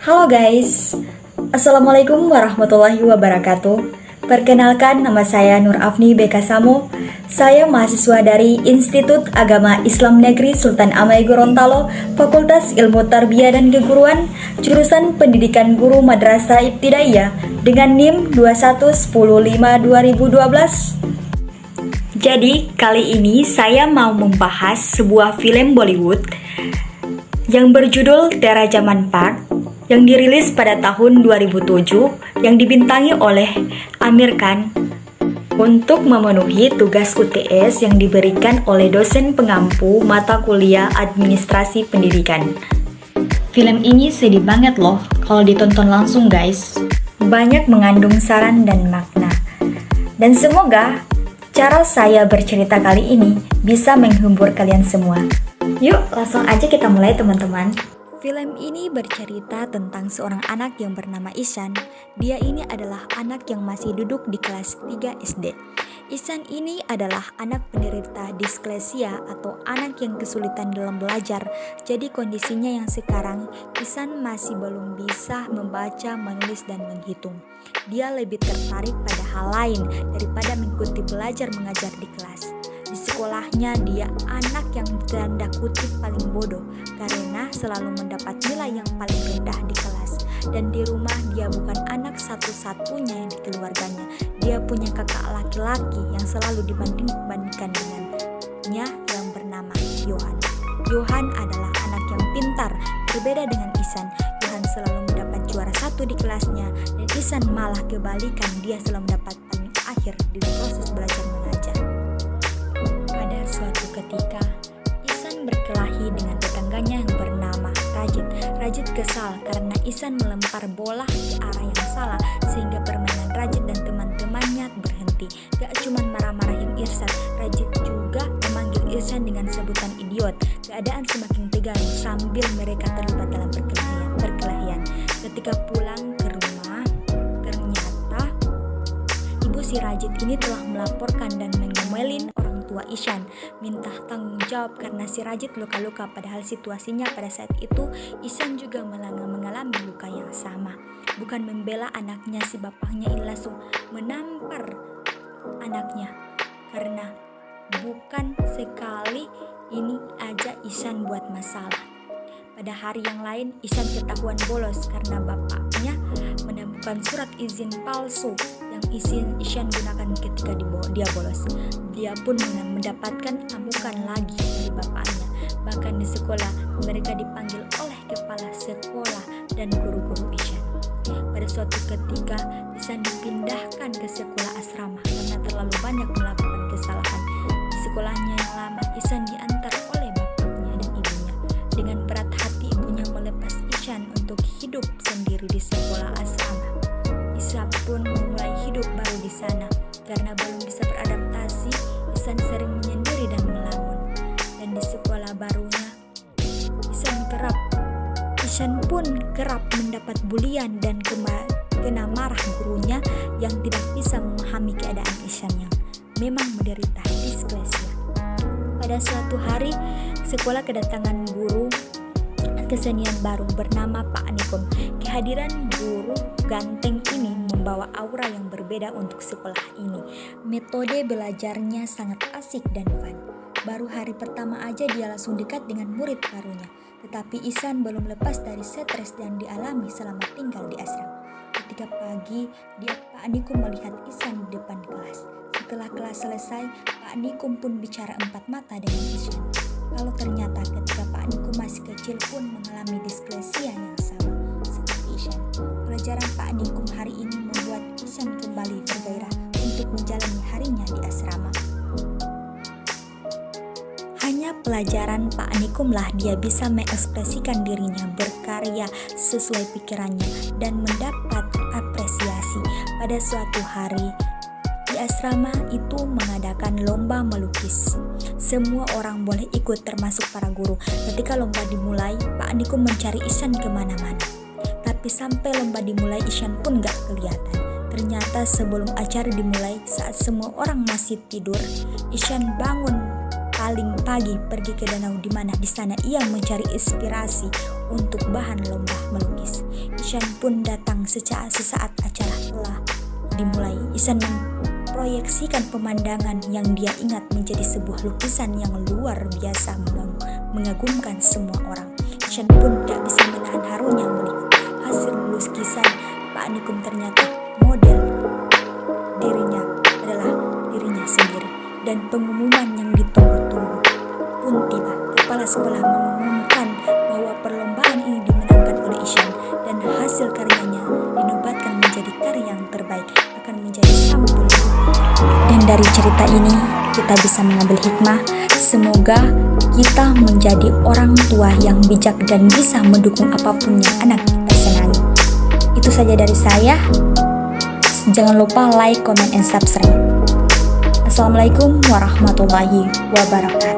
Halo guys, Assalamualaikum warahmatullahi wabarakatuh. Perkenalkan, nama saya Nur Afni Bekasamo. Saya mahasiswa dari Institut Agama Islam Negeri Sultan Amai Gorontalo, Fakultas Ilmu Tarbiyah dan Keguruan, jurusan Pendidikan Guru Madrasah Ibtidaiyah dengan NIM 2110-5-2012. Jadi, kali ini saya mau membahas sebuah film Bollywood yang berjudul Tera Zaman Part yang dirilis pada tahun 2007 yang dibintangi oleh Aamir Khan untuk memenuhi tugas UTS yang diberikan oleh dosen pengampu mata kuliah Administrasi Pendidikan. Film ini sedih banget loh kalau ditonton langsung guys. Banyak mengandung saran dan makna. Dan semoga cara saya bercerita kali ini bisa menghibur kalian semua. Yuk langsung aja kita mulai teman-teman. Film ini bercerita tentang seorang anak yang bernama Ishan. Dia ini adalah anak yang masih duduk di kelas 3 SD. Ishan ini adalah anak penderita disleksia atau anak yang kesulitan dalam belajar. Jadi kondisinya yang sekarang, Ishan masih belum bisa membaca, menulis, dan menghitung. Dia lebih tertarik pada hal lain daripada mengikuti belajar mengajar di kelas. Di sekolahnya dia anak yang tanda kutip paling bodoh karena selalu mendapat nilai yang paling rendah di kelas. Dan di rumah dia bukan anak satu-satunya di keluarganya. Dia punya kakak laki-laki yang selalu dibandingkan dengannya yang bernama Johan. Johan adalah anak yang pintar, berbeda dengan Ishan. Johan selalu mendapat juara 1 di kelasnya dan Ishan malah kebalikan, dia selalu mendapat paling akhir di proses belajar mengajar. Suatu ketika, Ishan berkelahi dengan tetangganya yang bernama Rajit. Rajit kesal karena Ishan melempar bola ke arah yang salah sehingga permainan Rajit dan teman-temannya berhenti. Gak cuma marah-marahin Ishan, Rajit juga memanggil Ishan dengan sebutan idiot. Keadaan semakin tegang sambil mereka terlibat dalam perkelahian. Ketika pulang ke rumah, ternyata ibu si Rajit ini telah melaporkan dan mengomelin tua Ishan, minta tanggung jawab karena si Rajit luka-luka, padahal situasinya pada saat itu Ishan juga mengalami luka yang sama. Bukan membela anaknya, si bapaknya ini langsung menampar anaknya karena bukan sekali ini aja Ishan buat masalah. Pada hari yang lain, Ishan ketahuan bolos karena bapaknya menemukan surat izin palsu yang Ishan gunakan ketika dia bolos. Dia pun mendapatkan amukan lagi dari bapaknya. Bahkan di sekolah, mereka dipanggil oleh kepala sekolah dan guru-guru Ishan. Pada suatu ketika, Ishan dipindahkan ke sekolah asrama karena terlalu banyak melakukan kesalahan. Di sekolahnya yang lama, Ishan diantar oleh bapaknya dan ibunya. Dengan berat hati, ibunya melepas Ishan untuk hidup sendiri di sekolah asrama. Ishan pun memulai hidup baru di sana. Karena belum bisa beradaptasi, Ishan sering menyendiri dan melamun. Dan di sekolah barunya, Ishan pun kerap mendapat bulian dan kena marah gurunya yang tidak bisa memahami keadaan Ishan yang memang menderita disleksia. Pada suatu hari, sekolah kedatangan guru kesenian baru bernama Pak Nikum. Kehadiran guru ganteng ini membawa aura yang berbeda untuk sekolah ini. Metode belajarnya sangat asik dan fun. Baru hari pertama aja dia langsung dekat dengan murid barunya. Tetapi Ishan belum lepas dari stres yang dialami selama tinggal di asrama. Ketika pagi, Pak Nikum melihat Ishan di depan kelas. Setelah kelas selesai, Pak Nikum pun bicara empat mata dengan Ishan. Kalau ternyata ketika Pak Nikum masih kecil pun mengalami disleksia yang sama seperti Ishan. Pelajaran Pak Nikum hari ini membuat Ishan kembali bergairah untuk menjalani harinya di asrama. Hanya pelajaran Pak Nikum lah dia bisa mengekspresikan dirinya, berkarya sesuai pikirannya, dan mendapat apresiasi. Pada suatu hari, di asrama itu mengadakan lomba melukis. Semua orang boleh ikut termasuk para guru. Ketika lomba dimulai, Pak Nikum mencari Ishan kemana-mana. Tapi sampai lomba dimulai, Ishan pun gak kelihatan. Ternyata sebelum acara dimulai, saat semua orang masih tidur, Ishan bangun paling pagi pergi ke danau di mana di sana ia mencari inspirasi untuk bahan lomba melukis. Isyan pun datang sesaat acara telah dimulai. Ihsan memproyeksikan pemandangan yang dia ingat menjadi sebuah lukisan yang luar biasa mengagumkan semua orang. Ihsan pun tak bisa menahan harunya melihat hasil lukisan Pak Nikum. Ternyata model dirinya adalah dirinya sendiri, dan pengumuman yang ditunggu-tunggu pun tiba. Kepala sekolah mengumumkan bahwa perlombaan ini dimenangkan oleh Ihsan dan hasil karyanya dinobatkan menjadi karya yang terbaik, akan menjadi sampul. Dan dari cerita ini kita bisa mengambil hikmah, semoga kita menjadi orang tua yang bijak dan bisa mendukung apapun yang anak kita senangi. Itu saja dari saya. Jangan lupa like, comment, and subscribe. Assalamualaikum warahmatullahi wabarakatuh.